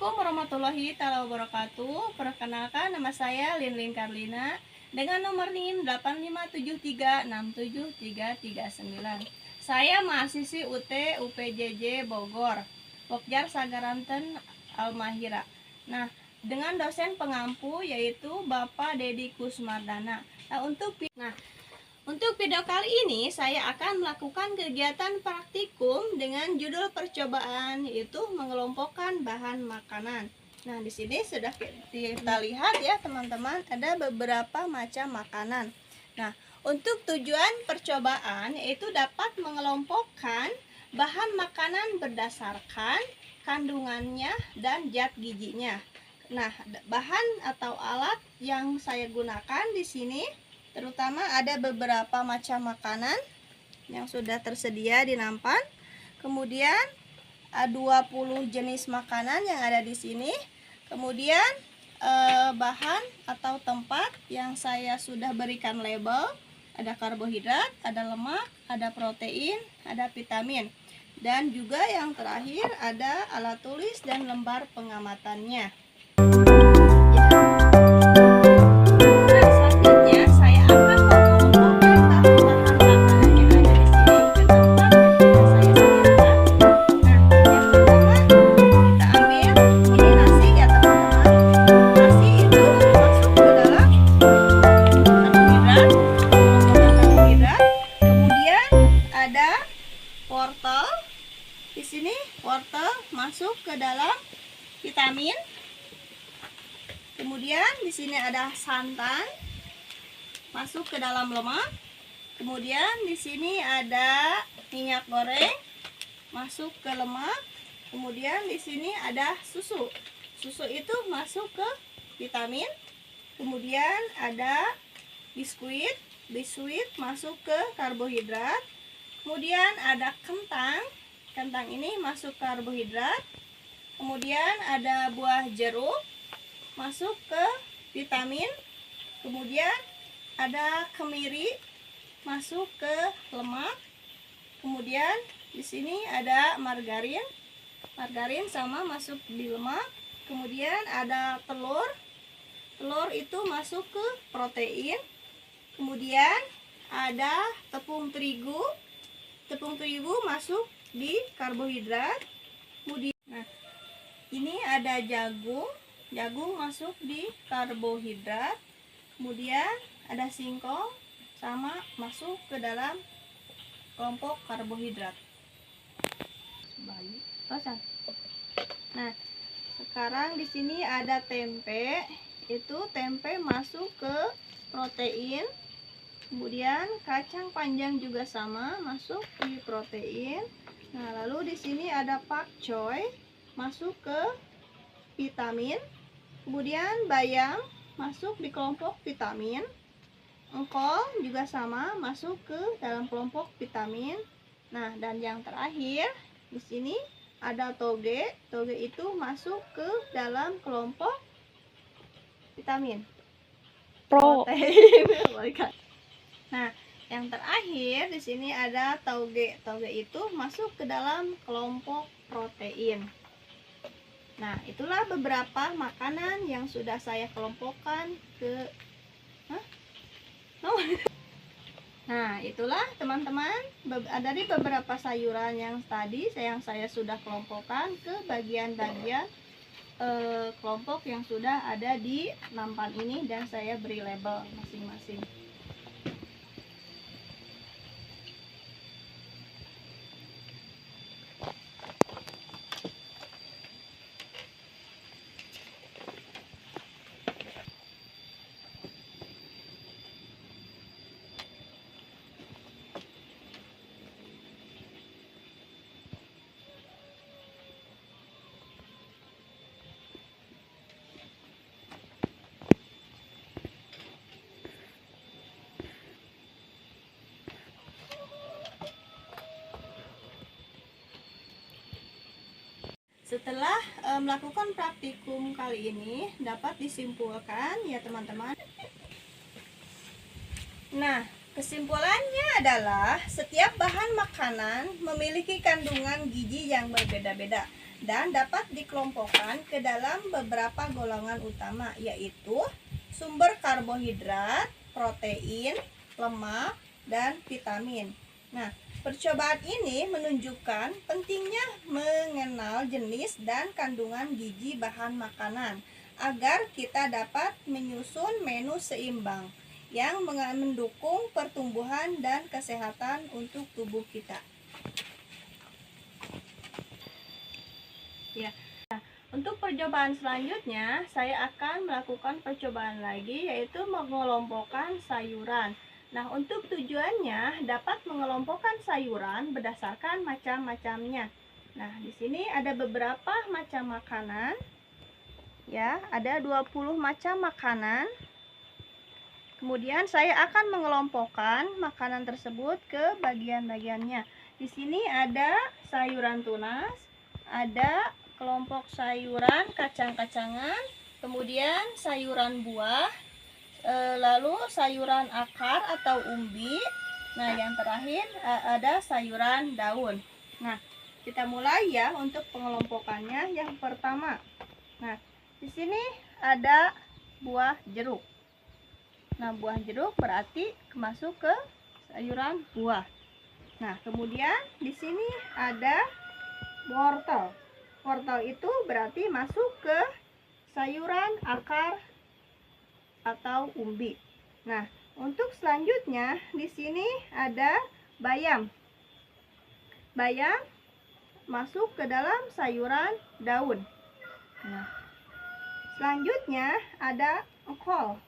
Assalamualaikum warahmatullahi wabarakatuh. Perkenalkan, nama saya Linlin Karlina dengan nomor NIM 8573673339. Saya mahasiswi UT UPJJ Bogor, Pokjar Sagaranten Almahira. Nah, dengan dosen pengampu yaitu Bapak Dedi Kusmardana. Untuk video kali ini saya akan melakukan kegiatan praktikum dengan judul percobaan, yaitu mengelompokkan bahan makanan. Nah, di sini sudah kita lihat ya teman-teman, ada beberapa macam makanan. Nah, untuk tujuan percobaan yaitu dapat mengelompokkan bahan makanan berdasarkan kandungannya dan zat gizinya. Nah, bahan atau alat yang saya gunakan di sini terutama ada beberapa macam makanan yang sudah tersedia di nampan. Kemudian 20 jenis makanan yang ada di sini. Kemudian bahan atau tempat yang saya sudah berikan label. Ada karbohidrat, ada lemak, ada protein, ada vitamin. Dan juga yang terakhir ada alat tulis dan lembar pengamatannya. Wortel. Di sini wortel masuk ke dalam vitamin. Kemudian di sini ada santan masuk ke dalam lemak. Kemudian di sini ada minyak goreng masuk ke lemak. Kemudian di sini ada susu. Susu itu masuk ke vitamin. Kemudian ada biskuit. Biskuit masuk ke karbohidrat. Kemudian ada kentang. Kentang ini masuk karbohidrat. Kemudian ada buah jeruk masuk ke vitamin. Kemudian ada kemiri masuk ke lemak. Kemudian di sini ada margarin. Margarin sama masuk di lemak. Kemudian ada telur. Telur itu masuk ke protein. Kemudian ada tepung terigu. Tepung terigu masuk di karbohidrat. Kemudian ini ada jagung. Jagung masuk di karbohidrat. Kemudian ada singkong sama masuk ke dalam kelompok karbohidrat. Nah, sekarang di sini ada tempe. Itu tempe masuk ke protein. Kemudian kacang panjang juga sama masuk di protein. Nah, lalu di sini ada pakcoy masuk ke vitamin. Kemudian bayam masuk di kelompok vitamin. Engkol juga sama masuk ke dalam kelompok vitamin. Nah, dan yang terakhir di sini ada toge. Toge itu masuk ke dalam kelompok vitamin. Protein. Nah, yang terakhir di sini ada tauge. Tauge itu masuk ke dalam kelompok protein. Nah, itulah beberapa makanan yang sudah saya kelompokkan ke Nah, itulah teman-teman dari beberapa sayuran yang tadi saya sudah kelompokkan ke bagian-bagian kelompok yang sudah ada di nampan ini dan saya beri label masing-masing. Setelah melakukan praktikum kali ini dapat disimpulkan ya teman-teman. Nah, kesimpulannya adalah setiap bahan makanan memiliki kandungan gizi yang berbeda-beda. dan dapat dikelompokkan ke dalam beberapa golongan utama, yaitu sumber karbohidrat, protein, lemak, dan vitamin. Nah, percobaan ini menunjukkan pentingnya mengenal jenis dan kandungan gizi bahan makanan agar kita dapat menyusun menu seimbang yang mendukung pertumbuhan dan kesehatan untuk tubuh kita. Ya. Nah, untuk percobaan selanjutnya, saya akan melakukan percobaan lagi, yaitu mengelompokkan sayuran. Nah, untuk tujuannya dapat mengelompokkan sayuran berdasarkan macam-macamnya. Nah, di sini ada beberapa macam makanan. Ya, ada 20 macam makanan. Kemudian saya akan mengelompokkan makanan tersebut ke bagian-bagiannya. Di sini ada sayuran tunas, ada kelompok sayuran kacang-kacangan, kemudian sayuran buah, lalu sayuran akar atau umbi. Nah, yang terakhir ada sayuran daun. Nah, kita mulai ya untuk pengelompokannya. Yang pertama, nah di sini ada buah jeruk. Nah, buah jeruk berarti masuk ke sayuran buah. Nah, kemudian di sini ada wortel. Wortel itu berarti masuk ke sayuran akar atau umbi. Nah, untuk selanjutnya di sini ada bayam. Bayam masuk ke dalam sayuran daun. Nah, selanjutnya ada engkol.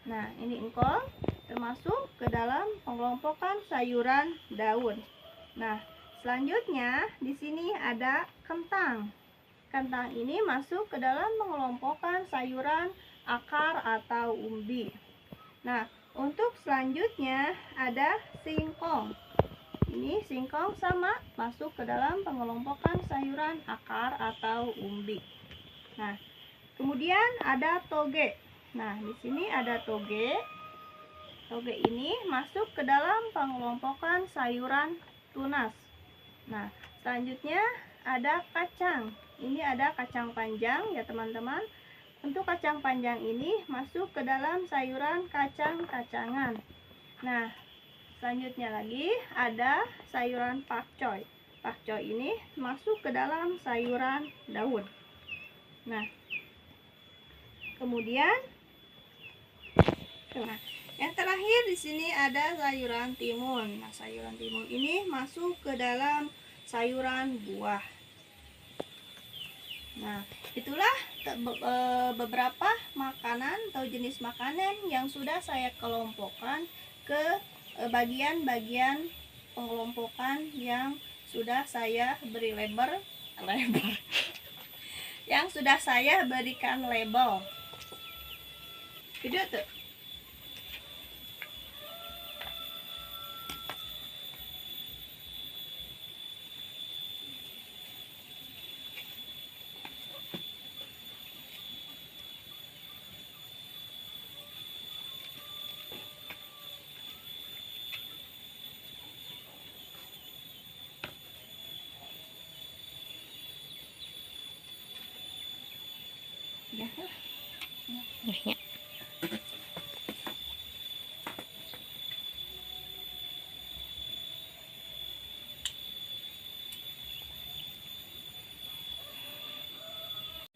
Nah, ini engkol termasuk ke dalam pengelompokan sayuran daun. Nah, selanjutnya di sini ada kentang. Kentang ini masuk ke dalam mengelompokkan sayuran akar atau umbi. Nah, untuk selanjutnya ada singkong. Ini singkong sama masuk ke dalam pengelompokan sayuran akar atau umbi. Nah, kemudian ada toge. Nah, di sini ada toge. Toge ini masuk ke dalam pengelompokan sayuran tunas. Nah, selanjutnya ada kacang. Ini ada kacang panjang ya teman-teman. Untuk kacang panjang ini masuk ke dalam sayuran kacang-kacangan. Nah, selanjutnya lagi ada sayuran pakcoy. Pakcoy ini masuk ke dalam sayuran daun. Nah, kemudian yang terakhir di sini ada sayuran timun. Nah, sayuran timun ini masuk ke dalam sayuran buah. Nah, itulah beberapa makanan atau jenis makanan yang sudah saya kelompokkan ke bagian-bagian pengelompokan yang sudah saya beri lebar yang sudah saya berikan label. Video tuh. Ya. Ya.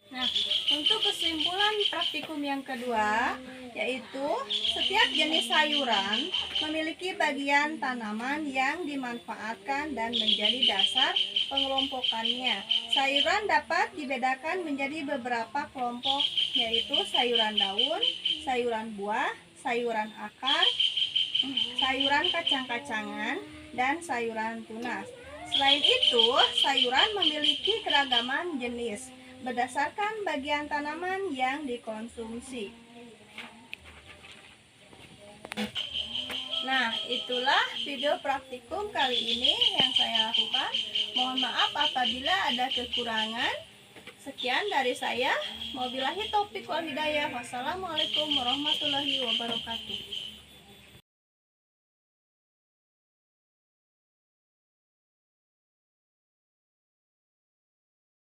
Nah, untuk kesimpulan praktikum yang kedua, yaitu setiap jenis sayuran memiliki bagian tanaman yang dimanfaatkan dan menjadi dasar pengelompokannya. Sayuran dapat dibedakan menjadi beberapa kelompok, yaitu sayuran daun, sayuran buah, sayuran akar, sayuran kacang-kacangan, dan sayuran tunas. Selain itu, sayuran memiliki keragaman jenis berdasarkan bagian tanaman yang dikonsumsi. Nah, itulah video praktikum kali ini yang saya lakukan. Mohon maaf apabila ada kekurangan. Sekian dari saya. Wabillahi taufiq wal hidayah. Wassalamualaikum warahmatullahi wabarakatuh.